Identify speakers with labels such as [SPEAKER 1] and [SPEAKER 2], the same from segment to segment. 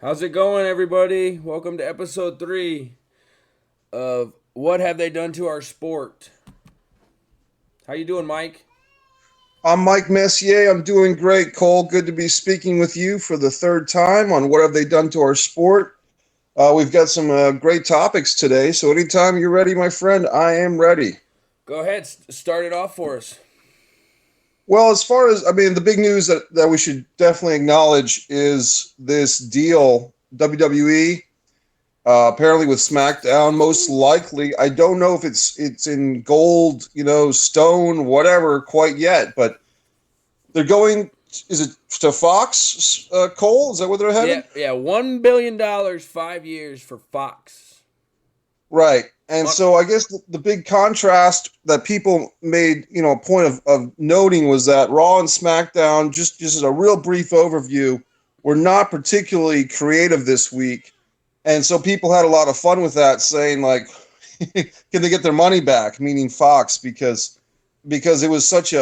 [SPEAKER 1] How's it going, everybody? Welcome to episode 3 of What Have They Done to Our Sport? How you doing, Mike?
[SPEAKER 2] I'm Mike Messier. I'm doing great, Cole. Good to be speaking with you for the third time on what have they done to our sport. We've got some great topics today, so anytime you're ready, my friend, I am ready.
[SPEAKER 1] Go ahead, start it off for us.
[SPEAKER 2] Well, as far as the big news that we should definitely acknowledge is this deal WWE. Apparently with SmackDown, most likely. I don't know if it's in gold, stone, whatever, quite yet, but they're going. Is it to Fox? Cole, is that where they're
[SPEAKER 1] Yeah,
[SPEAKER 2] headed?
[SPEAKER 1] yeah, $1 billion, 5 years for Fox.
[SPEAKER 2] Right. And
[SPEAKER 1] On,
[SPEAKER 2] so I guess the big contrast that people made, a point of noting was that Raw and SmackDown, just as a real brief overview, were not particularly creative this week. And so people had a lot of fun with that, saying like, can they get their money back? Meaning Fox, because it was such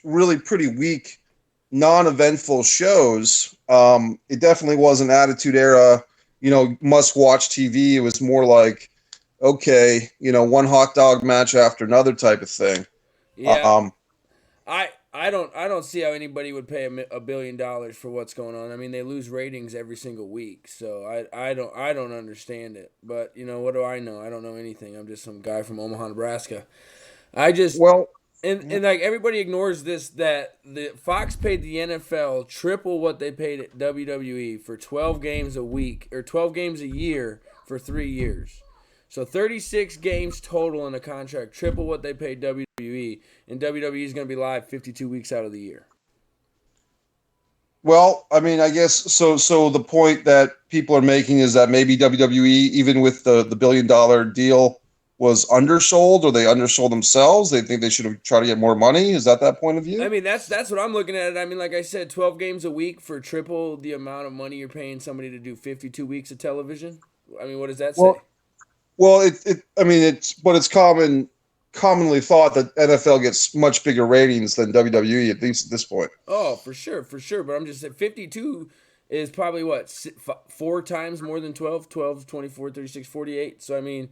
[SPEAKER 2] really pretty weak, non-eventful shows. It definitely was an Attitude Era, must-watch TV. It was more like, okay, one hot dog match after another type of thing.
[SPEAKER 1] yeah,
[SPEAKER 2] Um,
[SPEAKER 1] I don't see how anybody would pay $1 billion for what's going on. I mean, they lose ratings every single week, so I don't understand it. But what do I know? I don't know anything. I'm just some guy from Omaha, Nebraska. I just
[SPEAKER 2] well,
[SPEAKER 1] and like everybody ignores this, that the Fox paid the NFL triple what they paid WWE for 12 games a week or 12 games a year for 3 years. So 36 games total in a contract, triple what they paid WWE, and WWE is going to be live 52 weeks out of the year.
[SPEAKER 2] I guess so. So the point that people are making is that maybe WWE, even with the $1 billion deal, was undersold, or they undersold themselves. They think they should have tried to get more money. Is that point of
[SPEAKER 1] I
[SPEAKER 2] view?
[SPEAKER 1] mean, that's what I'm looking at. I mean, like I said, 12 games a week for triple the amount of money you're paying somebody to do 52 weeks of television. I mean, what does that
[SPEAKER 2] Well,
[SPEAKER 1] say?
[SPEAKER 2] well, it's commonly thought that NFL gets much bigger ratings than WWE, at least at this point.
[SPEAKER 1] Oh, for sure, for sure. But I'm just saying 52 is probably what, 4 times more than 12, 12, 24, 36, 48. So, I mean,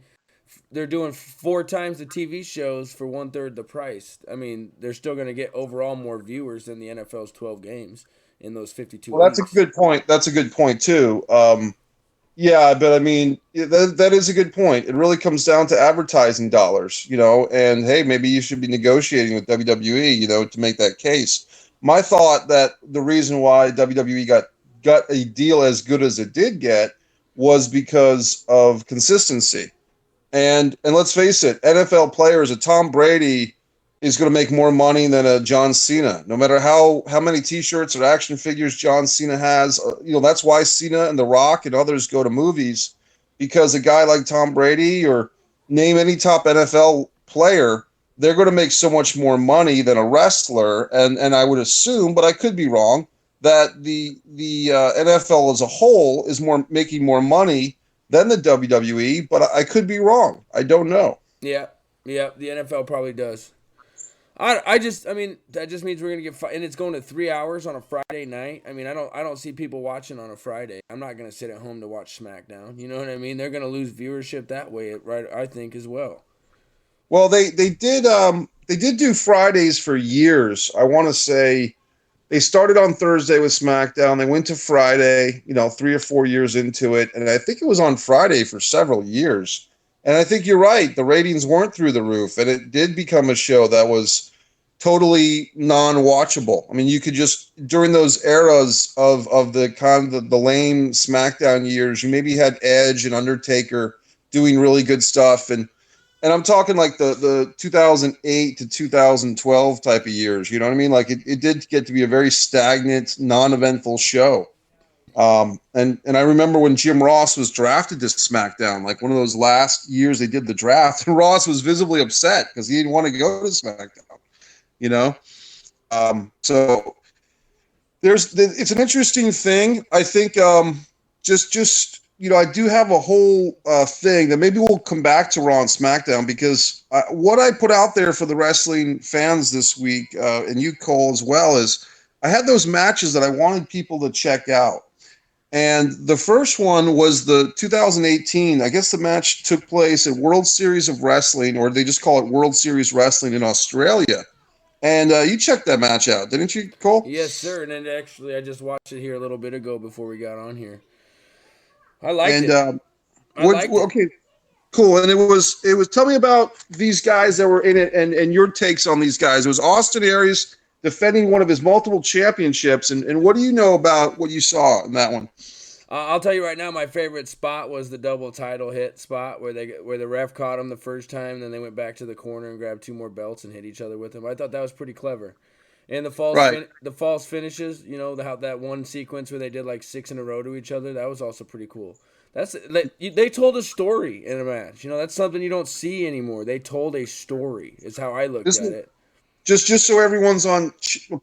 [SPEAKER 1] they're doing 4 times the TV shows for one third the price. I mean, they're still going to get overall more viewers than the NFL's 12 games in those 52
[SPEAKER 2] Well, that's a
[SPEAKER 1] weeks.
[SPEAKER 2] good point. That's a good point too. Yeah, but that is a good point. It really comes down to advertising dollars, and hey, maybe you should be negotiating with WWE, to make that case. My thought that the reason why WWE got a deal as good as it did get was because of consistency. And let's face it, NFL players, a Tom Brady is going to make more money than a John Cena. No matter how many T-shirts or action figures John Cena has, that's why Cena and The Rock and others go to movies, because a guy like Tom Brady, or name any top NFL player, they're going to make so much more money than a wrestler. And I would assume, but I could be wrong, that the NFL as a whole is more making more money than the WWE, but I could be wrong. I don't know.
[SPEAKER 1] Yeah, yeah, the NFL probably does. I mean, that just means we're gonna get and it's going to 3 hours on a Friday night. I mean, I don't see people watching on a Friday. I'm not gonna sit at home to watch SmackDown. You know what I mean? They're gonna lose viewership that way, right? I think as well.
[SPEAKER 2] Well, they did do Fridays for years. I want to say they started on Thursday with SmackDown. They went to Friday, 3 or 4 years into it, and I think it was on Friday for several years. And I think you're right. The ratings weren't through the roof, and it did become a show that was totally non-watchable. I mean, you could just during those eras of the kind of the lame SmackDown years, you maybe had Edge and Undertaker doing really good stuff, and I'm talking like the 2008 to 2012 type of years. You know what I mean? Like it did get to be a very stagnant, non-eventful show. And I remember when Jim Ross was drafted to SmackDown, like one of those last years they did the draft, and Ross was visibly upset because he didn't want to go to SmackDown. You know, so it's an interesting thing. I think just I do have a whole thing that maybe we'll come back to Raw and SmackDown, because what I put out there for the wrestling fans this week, and you, Cole, as well, is I had those matches that I wanted people to check out. And the first one was the 2018. I guess the match took place at World Series of Wrestling, or they just call it World Series Wrestling in Australia. And you checked that match out, didn't you, Cole?
[SPEAKER 1] Yes, sir. And then actually, I just watched it here a little bit ago before we got on here. I liked
[SPEAKER 2] And
[SPEAKER 1] it. I liked it.
[SPEAKER 2] okay, cool. And it was. Tell me about these guys that were in it, and your takes on these guys. It was Austin Aries defending one of his multiple championships, and what do you know about what you saw in that one?
[SPEAKER 1] I'll tell you right now, my favorite spot was the double title hit spot where the ref caught him the first time, and then they went back to the corner and grabbed two more belts and hit each other with them. I thought that was pretty clever. And
[SPEAKER 2] Right.
[SPEAKER 1] the false finishes, how that one sequence where they did like six in a row to each other, that was also pretty cool. They told a story in a match. That's something you don't see anymore. They told a story. Is how I looked
[SPEAKER 2] This
[SPEAKER 1] at it.
[SPEAKER 2] just so everyone's on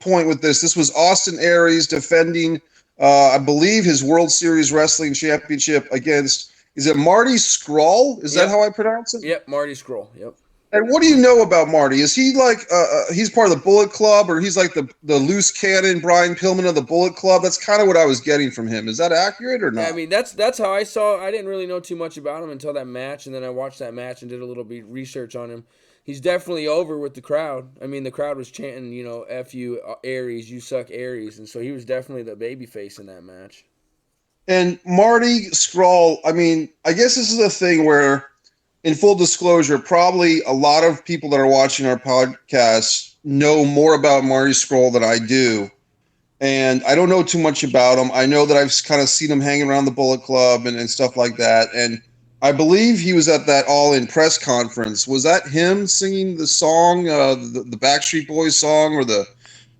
[SPEAKER 2] point with this. This was Austin Aries defending, I believe, his World Series Wrestling Championship against. Is it Marty Scurll? Is that
[SPEAKER 1] Yep.
[SPEAKER 2] how I pronounce it?
[SPEAKER 1] Yep. Marty Scroll. Yep.
[SPEAKER 2] And what do you know about Marty? Is he like he's part of the Bullet Club, or he's like the loose cannon Brian Pillman of the Bullet Club? That's kind of what I was getting from him. Is that accurate or
[SPEAKER 1] Yeah, I
[SPEAKER 2] not?
[SPEAKER 1] mean that's how I saw. I didn't really know too much about him until that match, and then I watched that match and did a little bit research on him. He's definitely over with the crowd. I mean, the crowd was chanting, "F you, Aries, you suck, Aries," and so he was definitely the baby face in that match.
[SPEAKER 2] And Marty Scurll, I mean, I guess this is a thing where, in full disclosure, probably a lot of people that are watching our podcast know more about Marty Scurll than I do. And I don't know too much about him. I know that I've kind of seen him hanging around the Bullet Club and stuff like that. And I believe he was at that All In press conference. Was that him singing the song, the Backstreet Boys song,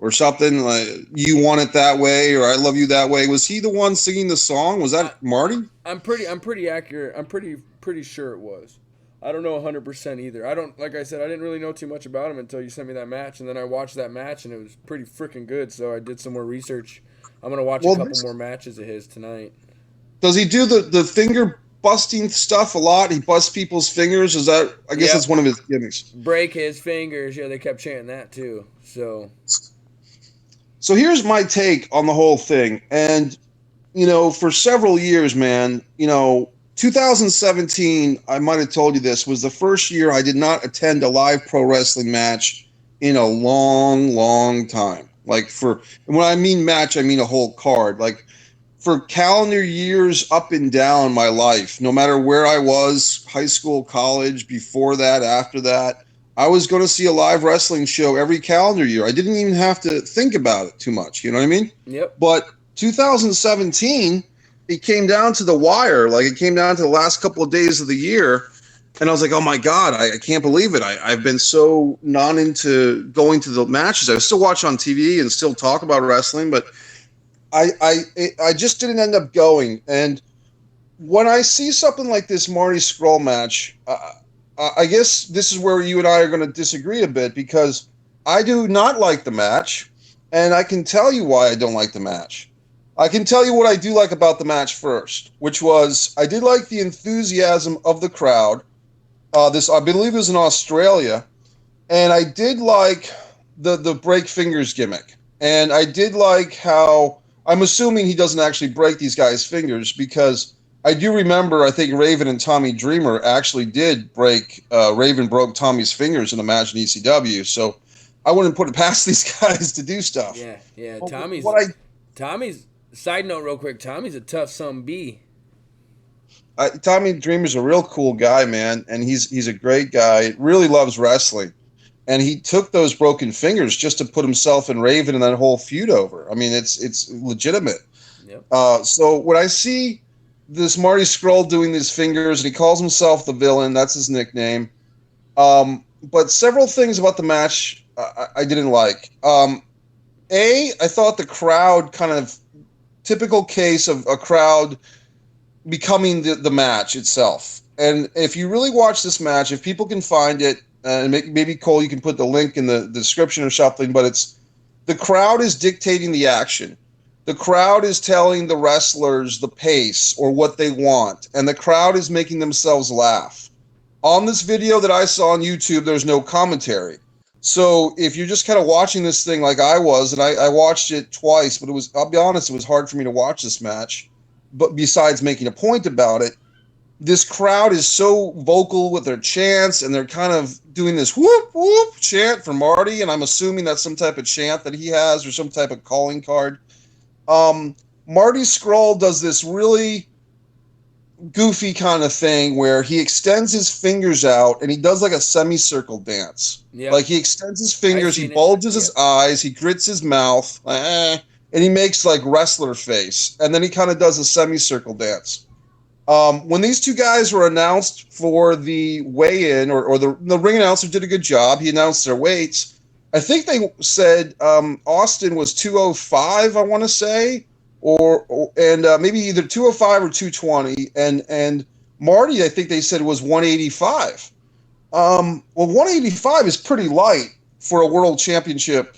[SPEAKER 2] or something like "You Want It That Way" or "I Love You That Way"? Was he the one singing the song? Was
[SPEAKER 1] I,
[SPEAKER 2] that Marty?
[SPEAKER 1] I'm pretty accurate. I'm pretty sure it was. I don't know 100% either. I don't like I said I didn't really know too much about him until you sent me that match, and then I watched that match and it was pretty freaking good. So I did some more research. I'm gonna watch a
[SPEAKER 2] Well,
[SPEAKER 1] couple more matches of his tonight.
[SPEAKER 2] does he do the finger busting stuff a lot? He busts people's fingers. Is that? I guess that's
[SPEAKER 1] Yep.
[SPEAKER 2] one of his gimmicks.
[SPEAKER 1] Break his fingers. Yeah, they kept chanting that too. So
[SPEAKER 2] So here's my take on the whole thing. And for several years, man, 2017, I might have told you this, was the first year I did not attend a live pro wrestling match in a long, long time. Like and when I mean match, I mean a whole card. Like for calendar years up and down my life, no matter where I was, high school, college, before that, after that, I was going to see a live wrestling show every calendar year. I didn't even have to think about it too much. You know what I mean?
[SPEAKER 1] yep.
[SPEAKER 2] But 2017, it came down to the wire. Like it came down to the last couple of days of the year. And I was like, oh my God, I can't believe it. I've been so non into going to the matches. I still watch on TV and still talk about wrestling, but I just didn't end up going. And when I see something like this Marty Scurll match, I guess this is where you and I are going to disagree a bit because I do not like the match, and I can tell you why I don't like the match. I can tell you what I do like about the match first, which was I did like the enthusiasm of the crowd. This I believe was in Australia, and I did like the break fingers gimmick, and I did like how I'm assuming he doesn't actually break these guys' fingers because I do remember I think Raven and Tommy Dreamer actually did break. Raven broke Tommy's fingers in a match in ECW, so I wouldn't put it past these guys to do stuff.
[SPEAKER 1] Yeah, yeah.
[SPEAKER 2] But what
[SPEAKER 1] Tommy's. Side note, real quick. Tommy's a tough son B.
[SPEAKER 2] Tommy Dreamer's a real cool guy, man, and he's a great guy. Really loves wrestling, and he took those broken fingers just to put himself and Raven and that whole feud over. I mean, it's legitimate.
[SPEAKER 1] Yep.
[SPEAKER 2] So when I see this Marty Scurll doing these fingers, and he calls himself the villain, that's his nickname. But several things about the match I didn't like. I thought the crowd kind of typical case of a crowd becoming the match itself. And if you really watch this match, if people can find it, and maybe Cole, you can put the link in the description or something, but it's the crowd is dictating the action. The crowd is telling the wrestlers the pace or what they want, and the crowd is making themselves laugh. On this video that I saw on YouTube, there's no commentary. So if you're just kind of watching this thing like I was, and I watched it twice, but I'll be honest, it was hard for me to watch this match. but besides making a point about it, this crowd is so vocal with their chants, and they're kind of doing this whoop whoop chant for Marty, and I'm assuming that's some type of chant that he has or some type of calling card. Marty Scurll does this really goofy kind of thing where he extends his fingers out and he does like a semicircle dance.
[SPEAKER 1] Yep.
[SPEAKER 2] Like he extends his fingers, he bulges his eyes, he grits his mouth, and he makes like wrestler face, and then he kind of does a semicircle dance. When these two guys were announced for the weigh-in, or the ring announcer did a good job, he announced their weights. I think they said Austin was 205, I want to say, and maybe either 205 or 220, and Marty, I think they said was 185. Well, 185 is pretty light for a world championship,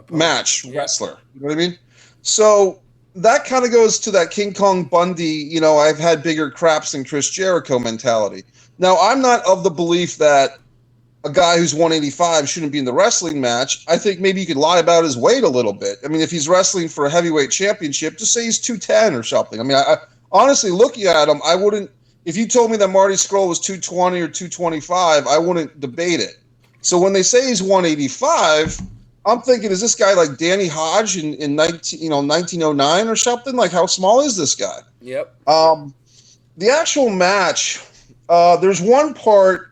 [SPEAKER 2] match wrestler. You know what I mean? So that kind of goes to that King Kong Bundy, I've had bigger craps than Chris Jericho mentality. Now, I'm not of the belief that a guy who's 185 shouldn't be in the wrestling match. I think maybe you could lie about his weight a little bit. I mean, if he's wrestling for a heavyweight championship, just say he's 210 or something. I mean, I honestly, looking at him, I wouldn't, if you told me that Marty Scurll was 220 or 225, I wouldn't debate it. So when they say he's 185, I'm thinking, is this guy like Danny Hodge in 1909 or something? Like, how small is this guy?
[SPEAKER 1] Yep.
[SPEAKER 2] The actual match, there's one part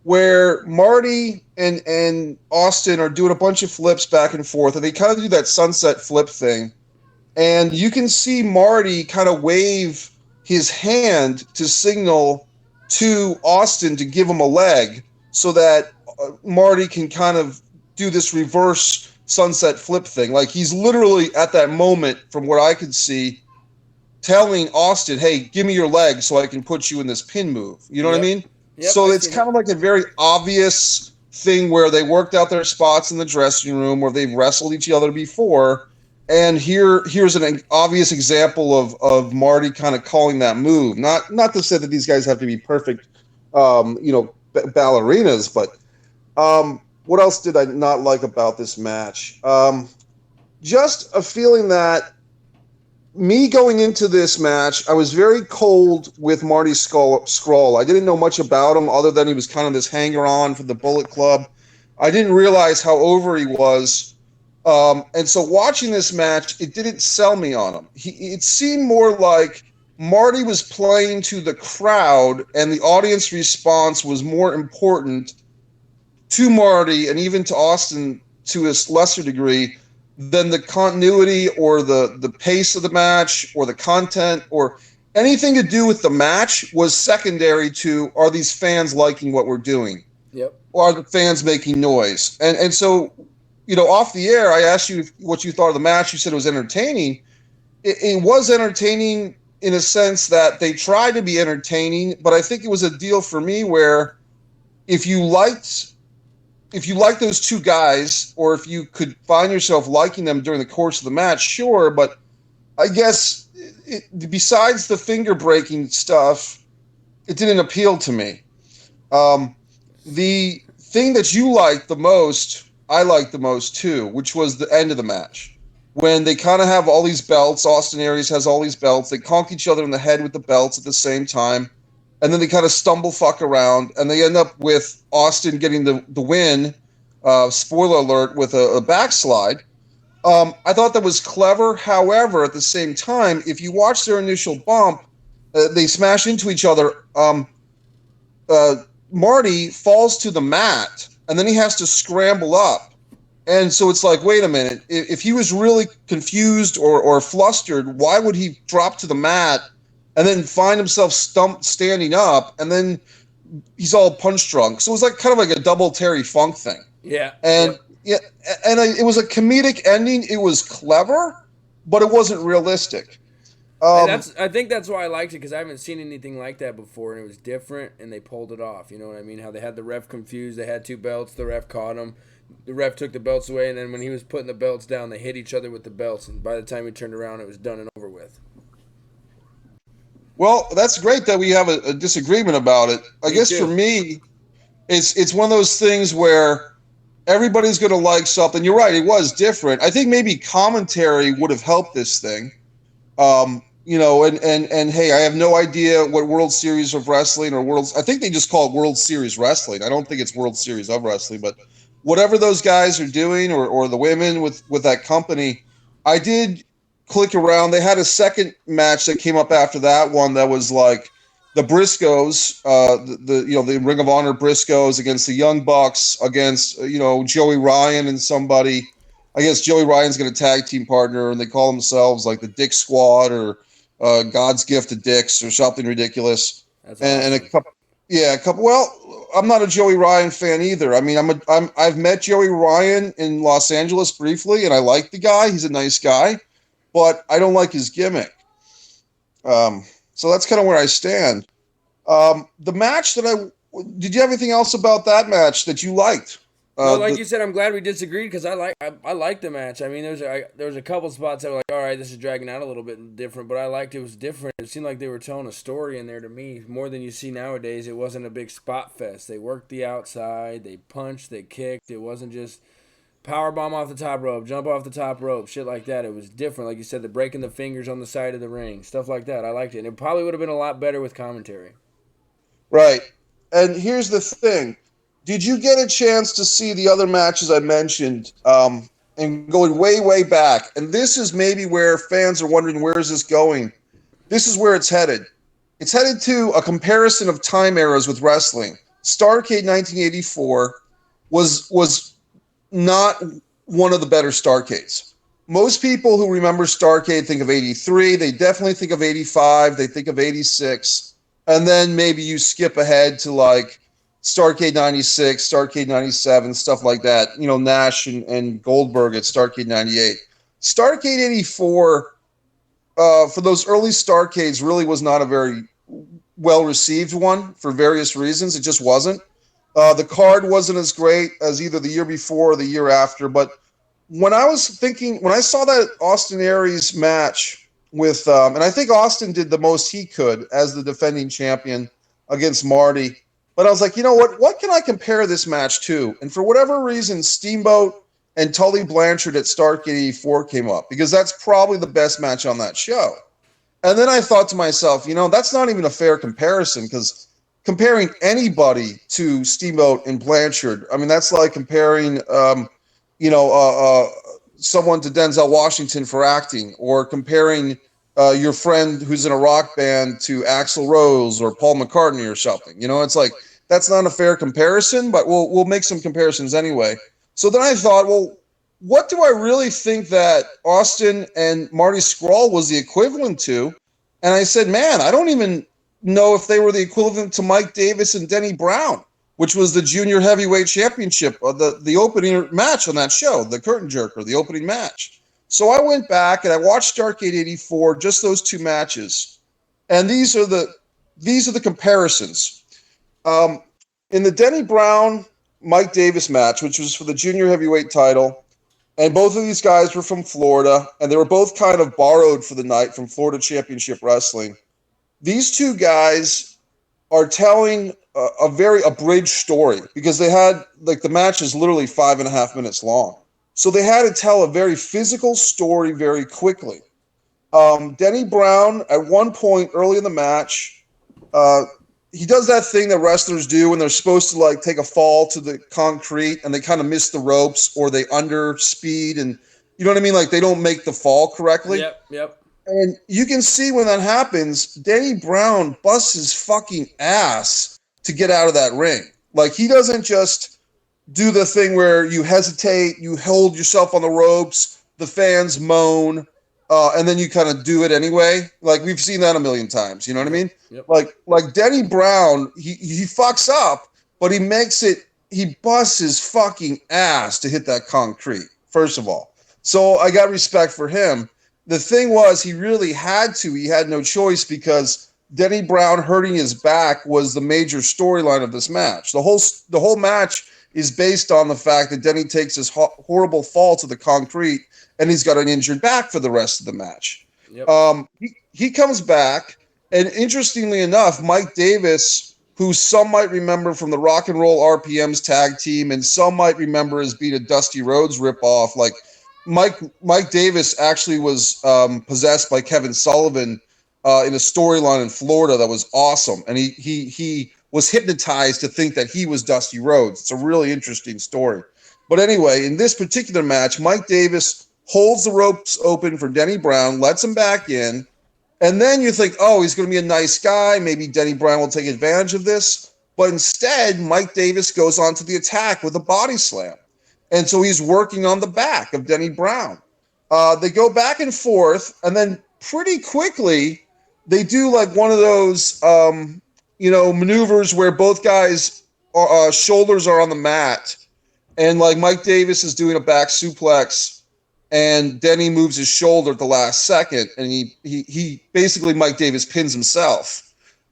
[SPEAKER 2] where Marty and Austin are doing a bunch of flips back and forth, and they kind of do that sunset flip thing. And you can see Marty kind of wave his hand to signal to Austin to give him a leg so that Marty can kind of do this reverse sunset flip thing. Like, he's literally at that moment, from what I could see, telling Austin, hey, give me your leg so I can put you in this pin move. You know what I mean?
[SPEAKER 1] Yep,
[SPEAKER 2] so it's kind of like a very obvious thing where they worked out their spots in the dressing room where they've wrestled each other before. And here's an obvious example of Marty kind of calling that move. Not to say that these guys have to be perfect, ballerinas, but what else did I not like about this match? Just a feeling that me going into this match, I was very cold with Marty Scurll. I didn't know much about him other than he was kind of this hanger-on for the Bullet Club. I didn't realize how over he was. And so watching this match, it didn't sell me on him. It seemed more like Marty was playing to the crowd, and the audience response was more important to Marty and even to Austin to a lesser degree than the continuity or the pace of the match or the content or anything to do with the match was secondary to, are these fans liking what we're doing?
[SPEAKER 1] Yep.
[SPEAKER 2] Or are the fans making noise? And so, off the air, I asked you what you thought of the match. You said it was entertaining. It was entertaining in a sense that they tried to be entertaining, but I think it was a deal for me where if you liked those two guys, or if you could find yourself liking them during the course of the match, sure, but I guess besides the finger-breaking stuff, it didn't appeal to me. The thing that you liked the most, I liked the most too, which was the end of the match. When they kind of have all these belts, Austin Aries has all these belts, they conk each other in the head with the belts at the same time, and then they kind of stumble fuck around, and they end up with Austin getting the win, spoiler alert, with a backslide. I thought that was clever. However, at the same time, if you watch their initial bump, they smash into each other. Marty falls to the mat, and then he has to scramble up. And so it's like, wait a minute. If he was really confused or flustered, why would he drop to the mat and then find himself standing up, and then he's all punch drunk? So it was like kind of like a double Terry Funk thing.
[SPEAKER 1] Yeah.
[SPEAKER 2] And it was a comedic ending. It was clever, but it wasn't realistic.
[SPEAKER 1] I think that's why I liked it, because I haven't seen anything like that before, and it was different, and they pulled it off. You know what I mean? How they had the ref confused. They had two belts. The ref caught him. The ref took the belts away, and then when he was putting the belts down, they hit each other with the belts, and by the time he turned around, it was done and over with.
[SPEAKER 2] Well, that's great that we have a disagreement about it. I guess for me, it's one of those things where everybody's going to like something. You're right, it was different. I think maybe commentary would have helped this thing. and hey, I have no idea what World Series of Wrestling or I think they just call it World Series Wrestling. I don't think it's World Series of Wrestling, but whatever those guys are doing, or the women with that company, I did click around. They had a second match that came up after that one that was like the Briscoes, the Ring of Honor Briscoes against the Young Bucks, against Joey Ryan and somebody. I guess Joey Ryan's got a tag team partner, and they call themselves like the Dick Squad or God's Gift to Dicks or something ridiculous.
[SPEAKER 1] That's
[SPEAKER 2] And a
[SPEAKER 1] awesome.
[SPEAKER 2] couple, yeah, a couple. Well, I'm not a Joey Ryan fan either. I mean, I've met Joey Ryan in Los Angeles briefly, and I like the guy. He's a nice guy, but I don't like his gimmick. So that's kind of where I stand. The match that did you have anything else about that match that you liked?
[SPEAKER 1] No, like
[SPEAKER 2] The
[SPEAKER 1] you said, I'm glad we disagreed because I liked the match. I mean, there was a couple spots that were like, all right, this is dragging out a little bit different, but I liked it was different. It seemed like they were telling a story in there to me more than you see nowadays. It wasn't a big spot fest. They worked the outside, they punched, they kicked. It wasn't just power bomb off the top rope, jump off the top rope, shit like that. It was different, like you said, the breaking the fingers on the side of the ring, stuff like that. I liked it, and it probably would have been a lot better with commentary.
[SPEAKER 2] Right. And here's the thing. Did you get a chance to see the other matches I mentioned? And going way, way back. And this is maybe where fans are wondering, where is this going? This is where it's headed. It's headed to a comparison of time eras with wrestling. Starrcade 1984 was not one of the better Starrcades. Most people who remember Starrcade think of 83. They definitely think of 85. They think of 86. And then maybe you skip ahead to like Starrcade 96, Starrcade 97, stuff like that. Nash and Goldberg at Starrcade 98. Starrcade 84, for those early Starrcades, really was not a very well-received one for various reasons. It just wasn't. The card wasn't as great as either the year before or the year after. But when I saw that Austin Aries match with, and I think Austin did the most he could as the defending champion against Marty. But I was like, you know what? What can I compare this match to? And for whatever reason, Steamboat and Tully Blanchard at Starrcade 84 came up because that's probably the best match on that show. And then I thought to myself, that's not even a fair comparison because comparing anybody to Steamboat and Blanchard, I mean, that's like comparing, someone to Denzel Washington for acting, or comparing your friend who's in a rock band to Axl Rose or Paul McCartney or something. It's like that's not a fair comparison, but we'll make some comparisons anyway. So then I thought, well, what do I really think that Austin and Marty Scurll was the equivalent to? And I said, man, I don't even know if they were the equivalent to Mike Davis and Denny Brown, which was the junior heavyweight championship, the opening match on that show, the curtain jerker, the opening match. So I went back and I watched Starrcade 84, just those two matches. And these are the comparisons. In the Denny Brown Mike Davis match, which was for the junior heavyweight title, and both of these guys were from Florida, and they were both kind of borrowed for the night from Florida Championship Wrestling. These two guys are telling a very abridged story because they had, like, the match is literally 5.5 minutes long. So they had to tell a very physical story very quickly. Denny Brown, at one point early in the match, he does that thing that wrestlers do when they're supposed to like take a fall to the concrete and they kind of miss the ropes or they underspeed, and you know what I mean? Like they don't make the fall correctly.
[SPEAKER 1] Yep.
[SPEAKER 2] And you can see when that happens, Denny Brown busts his fucking ass to get out of that ring. Like he doesn't just do the thing where you hesitate, you hold yourself on the ropes, the fans moan, and then you kind of do it anyway. Like we've seen that a million times. You know what I mean?
[SPEAKER 1] Yep.
[SPEAKER 2] Like Denny Brown, he fucks up, but he makes it. He busts his fucking ass to hit that concrete. First of all, so I got respect for him. The thing was, he really had to. He had no choice because Denny Brown hurting his back was the major storyline of this match. The whole match is based on the fact that Denny takes this horrible fall to the concrete and he's got an injured back for the rest of the match.
[SPEAKER 1] Yep.
[SPEAKER 2] He comes back, and interestingly enough, Mike Davis, who some might remember from the Rock and Roll RPMs tag team and some might remember as being a Dusty Rhodes ripoff, like Mike Davis actually was possessed by Kevin Sullivan in a storyline in Florida that was awesome, and he was hypnotized to think that he was Dusty Rhodes. It's a really interesting story. But anyway, in this particular match, Mike Davis holds the ropes open for Denny Brown, lets him back in, and then you think, oh, he's going to be a nice guy. Maybe Denny Brown will take advantage of this. But instead, Mike Davis goes on to the attack with a body slam. And so he's working on the back of Denny Brown. They go back and forth, and then pretty quickly, they do like one of those, maneuvers where both guys' shoulders are on the mat. And like Mike Davis is doing a back suplex, and Denny moves his shoulder at the last second, and he basically Mike Davis pins himself.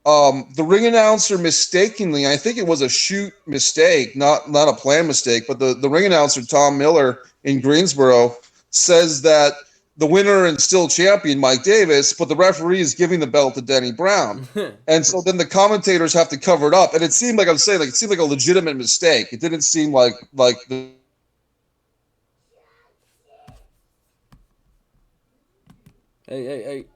[SPEAKER 2] The ring announcer mistakenly, I think it was a shoot mistake, not a plan mistake, but the ring announcer, Tom Miller in Greensboro, says that the winner and still champion, Mike Davis, but the referee is giving the belt to Denny Brown. And so then the commentators have to cover it up. And it seemed like, I'm saying, like, it seemed like a legitimate mistake. It didn't seem like the
[SPEAKER 1] Hey.